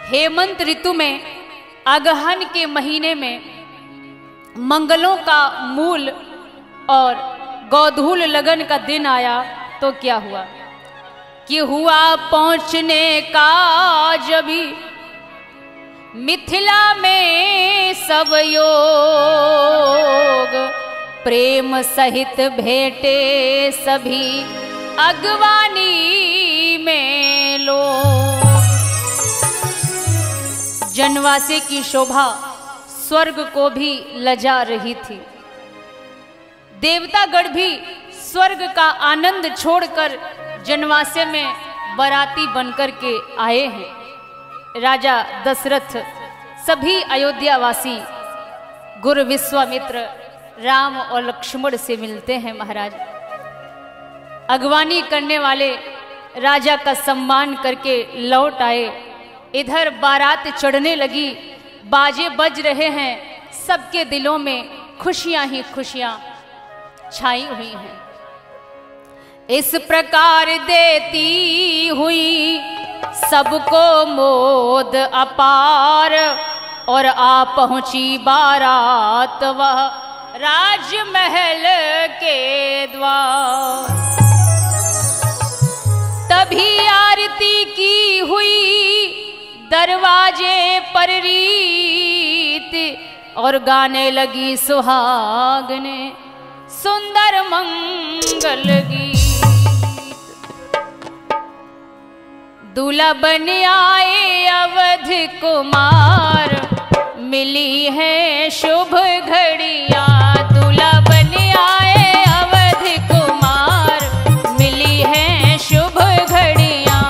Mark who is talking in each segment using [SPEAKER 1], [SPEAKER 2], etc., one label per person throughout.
[SPEAKER 1] हेमंत ऋतु में अगहन के महीने में मंगलों का मूल और गोधूल लगन का दिन आया तो क्या हुआ कि हुआ पहुंचने का जभी मिथिला में सब योग, प्रेम सहित भेंटे सभी अगवानी में लोग। जनवासे की शोभा स्वर्ग को भी लजा रही थी। देवतागण भी स्वर्ग का आनंद छोड़कर जनवासे में बराती बनकर के आए हैं। राजा दशरथ सभी अयोध्यावासी गुरु विश्वामित्र राम और लक्ष्मण से मिलते हैं। महाराज अगवानी करने वाले राजा का सम्मान करके लौट आए। इधर बारात चढ़ने लगी, बाजे बज रहे हैं, सबके दिलों में खुशियां ही खुशियां छाई हुई हैं। इस प्रकार देती हुई सबको मोद अपार, और आ पहुंची बारात वह राजमहल के द्वार। तभी आरती की हुई दरवाजे पर रीत, और गाने लगी सुहागने सुंदर मंगल गीत। दूल्हा बन आए अवध कुमार, मिली है शुभ घड़ियां। दूल्हा बन आए अवध कुमार, मिली है शुभ घड़ियां।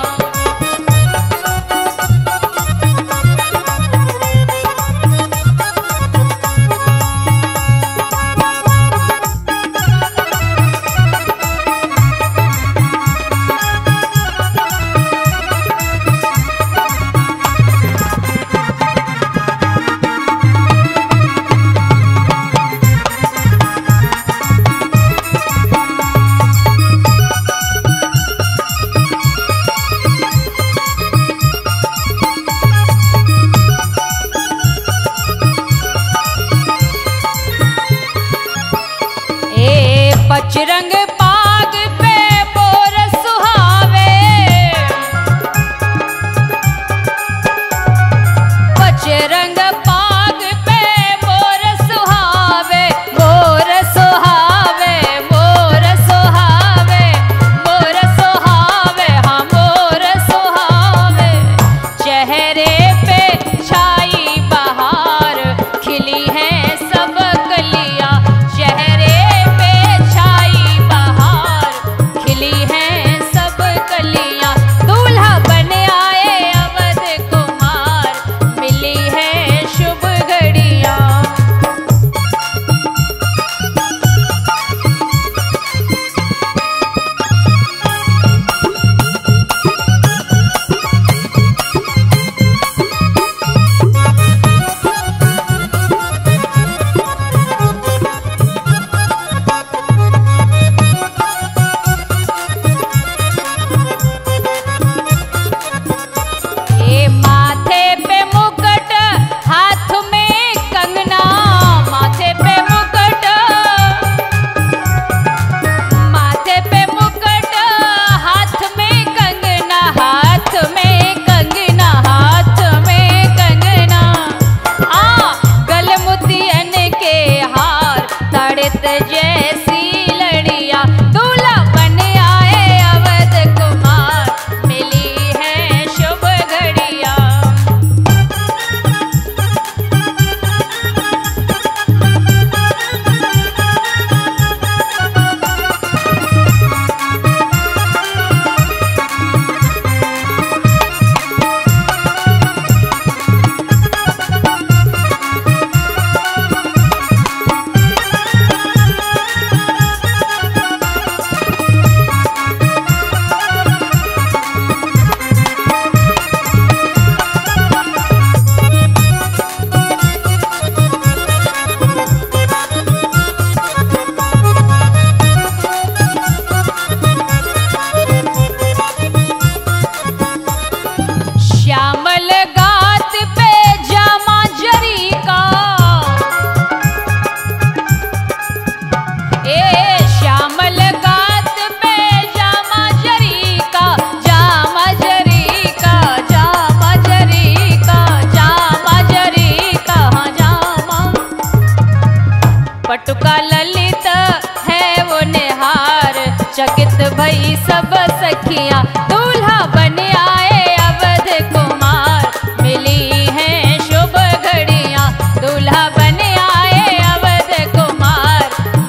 [SPEAKER 1] सब सखियां, दूल्हा बन आए अवध कुमार, मिली हैं शुभ घड़ियां। दूल्हा बन आए अवध कुमार,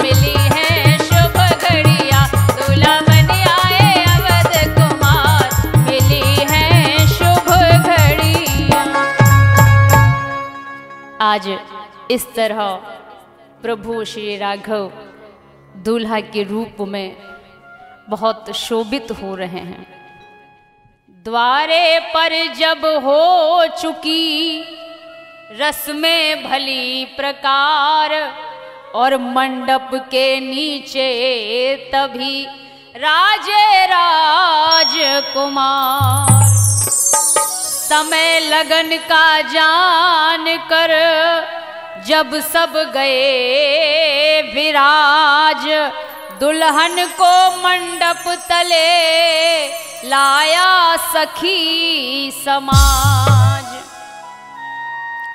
[SPEAKER 1] मिली हैं शुभ घड़ियां। दूल्हा बन आए अवध कुमार, मिली हैं शुभ घड़ियां। आज इस तरह प्रभु श्री राघव दूल्हा के रूप में बहुत शोभित हो रहे हैं। द्वारे पर जब हो चुकी रस्में भली प्रकार, और मंडप के नीचे तभी राजे राजकुमार। समय लगन का जान कर जब सब गए विराज, दुल्हन को मंडप तले लाया सखी समाज।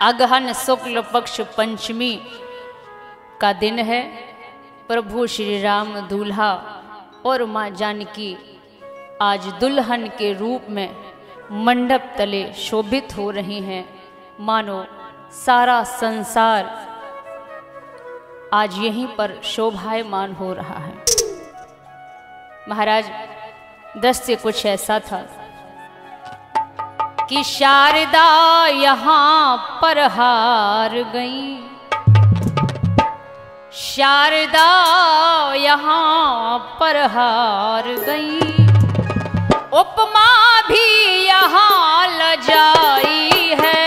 [SPEAKER 1] अगहन शुक्ल पक्ष पंचमी का दिन है। प्रभु श्री राम दूल्हा और माँ जानकी आज दुल्हन के रूप में मंडप तले शोभित हो रही हैं। मानो सारा संसार आज यहीं पर शोभायमान हो रहा है। महाराज दृश्य कुछ ऐसा था कि शारदा यहाँ पर हार गई, शारदा यहाँ पर हार गई, उपमा भी यहाँ लजाई है।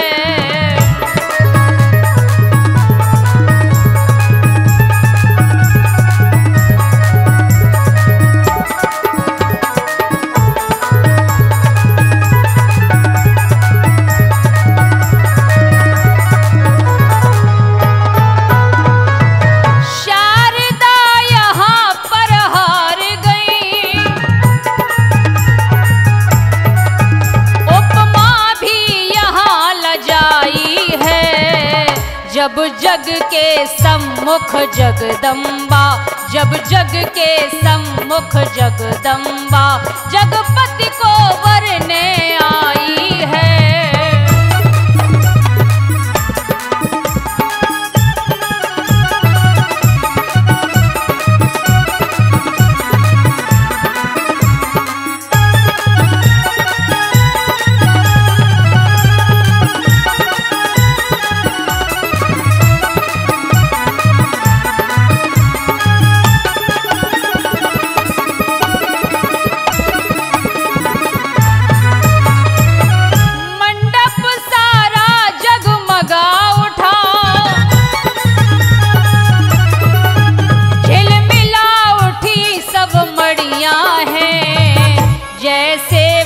[SPEAKER 1] जब जग के सम्मुख जगदम्बा, जब जग के सम्मुख जगदम्बा, जगपति को वरने आई है।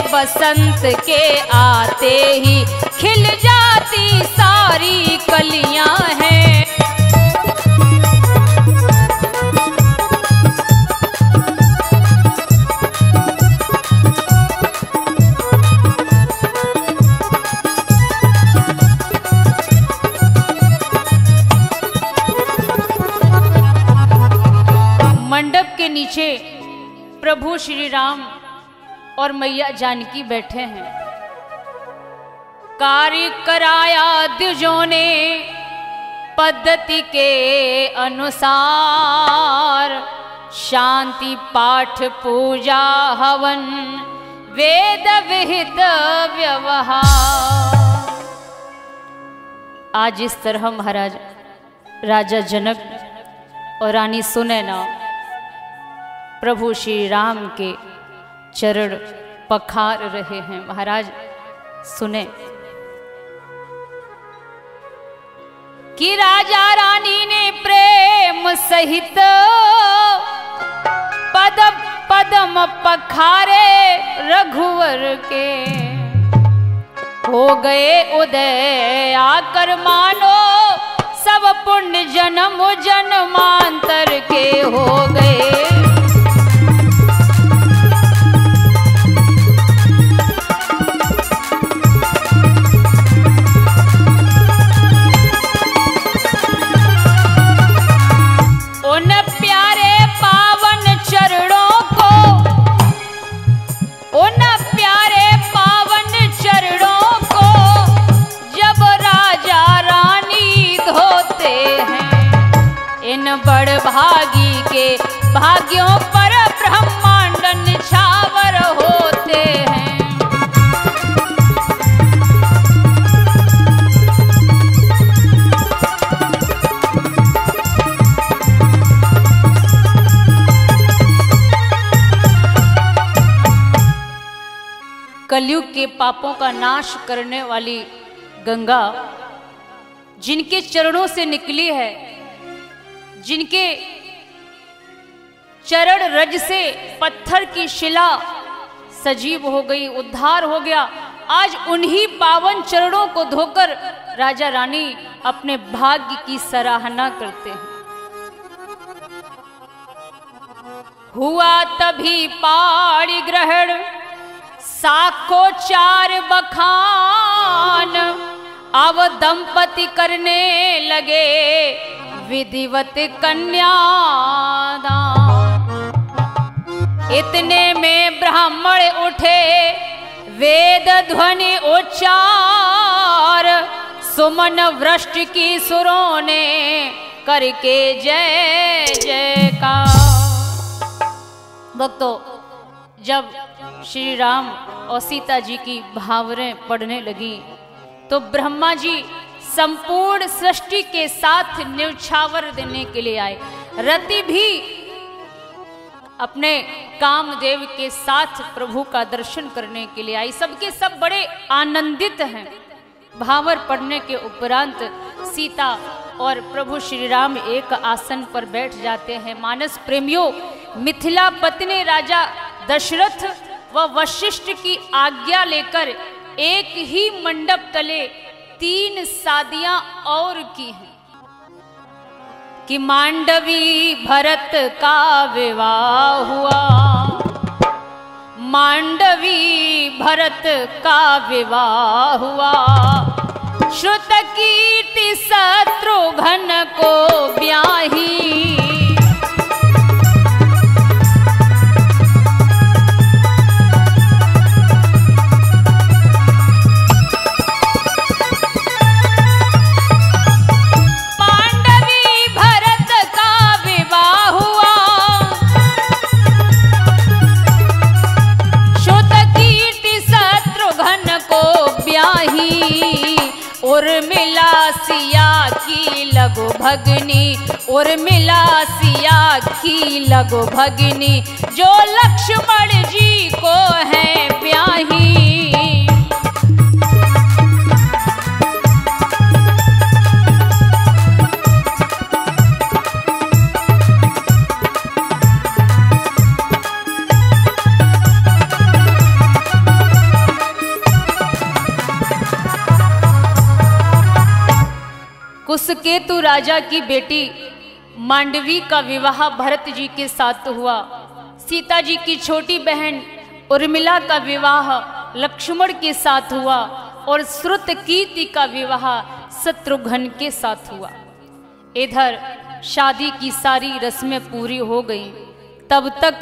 [SPEAKER 1] बसंत के आते ही खिल जाती सारी कलियां हैं। मंडप के नीचे प्रभु श्री राम और मैया जानकी बैठे हैं। कार्य कराया द्विजों ने पद्धति के अनुसार, शांति पाठ पूजा हवन वेद विहित व्यवहार। आज इस तरह महाराज राजा जनक और रानी सुनैना प्रभु श्री राम के चरण पखार रहे हैं। महाराज सुने कि राजा रानी ने प्रेम सहित पदम पदम पखारे रघुवर के, हो गए उदय आकर मानो सब पुण्य जन्म जन्मांतर के हो गए। भाग्यों पर ब्रह्मांड निछावर होते हैं। कलयुग के पापों का नाश करने वाली गंगा जिनके चरणों से निकली है, जिनके चरण रज से पत्थर की शिला सजीव हो गई, उद्धार हो गया। आज उन्हीं पावन चरणों को धोकर राजा रानी अपने भाग्य की सराहना करते हैं। हुआ तभी पाणी ग्रहण साको चार बखान, अब दंपति करने लगे विधिवत कन्यादान। इतने में ब्राह्मण उठे वेद ध्वनि उच्चार, सुमन वृष्टि की सुरों ने करके जय जयकार। भक्तों, जब श्री राम और सीता जी की भावरें पड़ने लगी तो ब्रह्मा जी संपूर्ण सृष्टि के साथ न्यौछावर देने के लिए आए। रति भी अपने कामदेव के साथ प्रभु का दर्शन करने के लिए आई। सबके सब बड़े आनंदित हैं। भावर पड़ने के उपरांत सीता और प्रभु श्री राम एक आसन पर बैठ जाते हैं। मानस प्रेमियों, मिथिलापति ने राजा दशरथ व वशिष्ठ की आज्ञा लेकर एक ही मंडप तले 3 शादियां और की हैं कि मांडवी भरत का विवाह हुआ, मांडवी भरत का विवाह हुआ, श्रुत कीर्ति शत्रुघ्न को ब्याही। उर्मिला सिया की लगो भगनी, उर्मिला सिया की लगो भगनी, जो लक्ष्मण जी को है ब्याही। कुसकेतु राजा की बेटी मांडवी का विवाह भरत जी के साथ हुआ। सीता जी की छोटी बहन उर्मिला का विवाह लक्ष्मण के साथ हुआ और श्रुतकीर्ति का विवाह शत्रुघ्न के साथ हुआ। इधर शादी की सारी रस्में पूरी हो गई। तब तक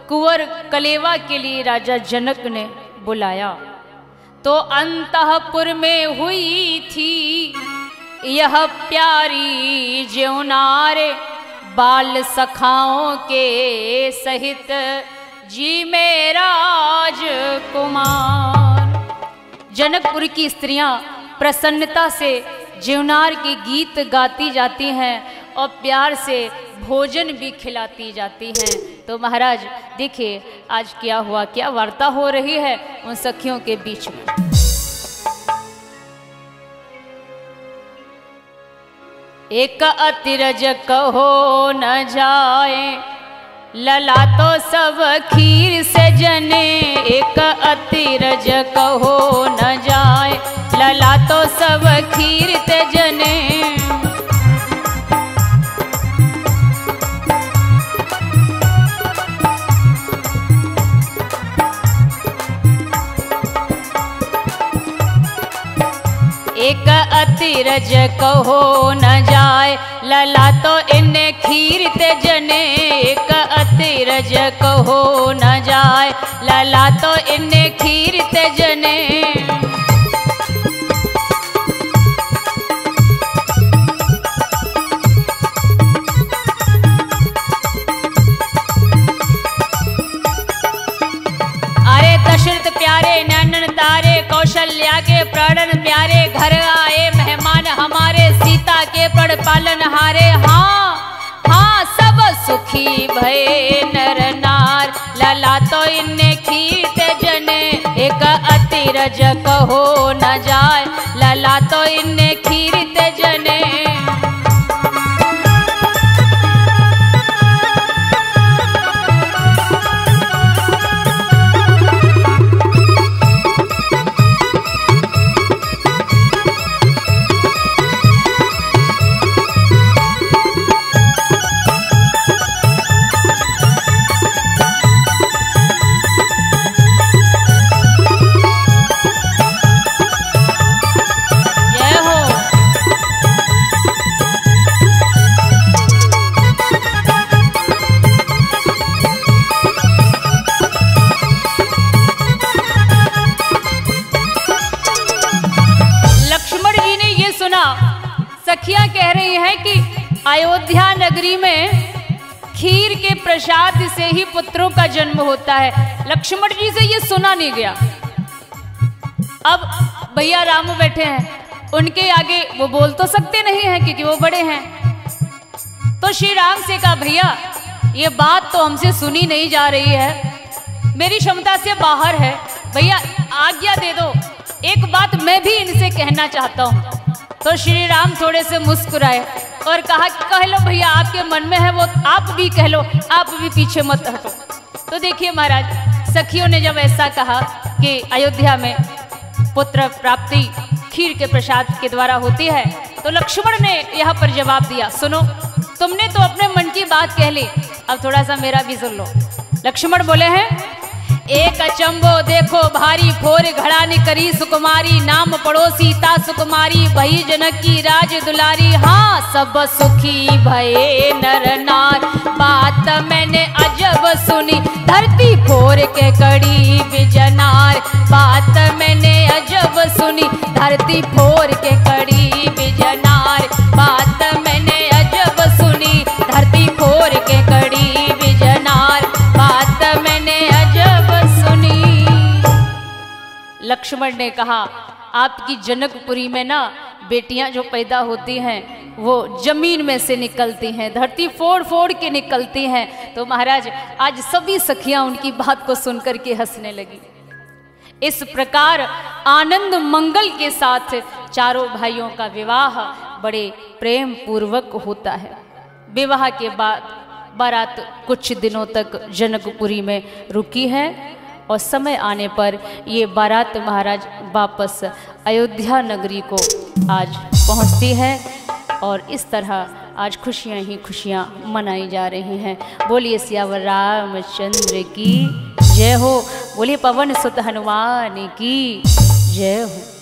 [SPEAKER 1] कुंवर कलेवा के लिए राजा जनक ने बुलाया तो अंतःपुर में हुई थी यह प्यारी ज्योनारे, बाल सखाओं के सहित जी में राजकुमार। जनकपुर की स्त्रियां प्रसन्नता से ज्योनार के गीत गाती जाती हैं और प्यार से भोजन भी खिलाती जाती हैं। तो महाराज देखिए आज क्या हुआ, क्या वार्ता हो रही है उन सखियों के बीच में। एक अतिरज कहो न जाए, लला तो सब खीर से जने। एक अतिरज कहो न जाए, लला तो सब खीर ते जने। एक अतिरज कहो न जाए, लला तो इन्हें खीर ते जने। एक अतिरज कहो न जाए, लला तो इन्हें खीर ते जने। चरण तारे, कौशल्या के प्राणन प्यारे, घर आए मेहमान हमारे, सीता के प्रण पालन हारे। हाँ हाँ सब सुखी भये नर नार, लला तो इन्ने खीत जने, एक अतिरज कहो न जाय, लला तो इन्ने खीरत जने। सखियां कह रही हैं कि अयोध्या नगरी में खीर के प्रसाद से ही पुत्रों का जन्म होता है। लक्ष्मण जी से ये सुना नहीं गया। अब भैया राम बैठे हैं, उनके आगे वो बोल तो सकते नहीं हैं क्योंकि वो बड़े हैं। तो श्री राम से कहा, भैया ये बात तो हमसे सुनी नहीं जा रही है, मेरी क्षमता से बाहर है, भैया आज्ञा दे दो, एक बात मैं भी इनसे कहना चाहता हूँ। तो श्री राम थोड़े से मुस्कुराए और कहा कि कह लो भैया, आपके मन में है वो आप भी कह लो, आप भी पीछे मत हटो। तो देखिए महाराज, सखियों ने जब ऐसा कहा कि अयोध्या में पुत्र प्राप्ति खीर के प्रसाद के द्वारा होती है, तो लक्ष्मण ने यहाँ पर जवाब दिया, सुनो तुमने तो अपने मन की बात कह ली, अब थोड़ा सा मेरा भी सुन लो। लक्ष्मण बोले हैं, एक अचंबो देखो भारी, फोर घड़ानी करी सुकुमारी, नाम पड़ो सीता सुकुमारी, भई जनक की राज दुलारी। हाँ सब सुखी भये नर नार, बात मैंने अजब सुनी, धरती फोर के कड़ी बिजनार, बात मैंने अजब सुनी, धरती फोर के कड़ी बिजनार, बात मैंने अजब सुनी, धरती फोर के कड़ी बिजनार, बात मैंने अजब सुनी। लक्ष्मण ने कहा, आपकी जनकपुरी में ना बेटियां जो पैदा होती हैं वो जमीन में से निकलती हैं, धरती फोड़ फोड़ के निकलती हैं। तो महाराज आज सभी सखियां उनकी बात को सुनकर के हंसने लगी। इस प्रकार आनंद मंगल के साथ चारों भाइयों का विवाह बड़े प्रेम पूर्वक होता है। विवाह के बाद बारात कुछ दिनों तक जनकपुरी में रुकी है और समय आने पर ये बारात महाराज वापस अयोध्या नगरी को आज पहुंचती है और इस तरह आज खुशियां ही खुशियां मनाई जा रही हैं। बोलिए सियावर रामचंद्र की जय हो, बोलिए पवन सुत हनुमान की जय हो।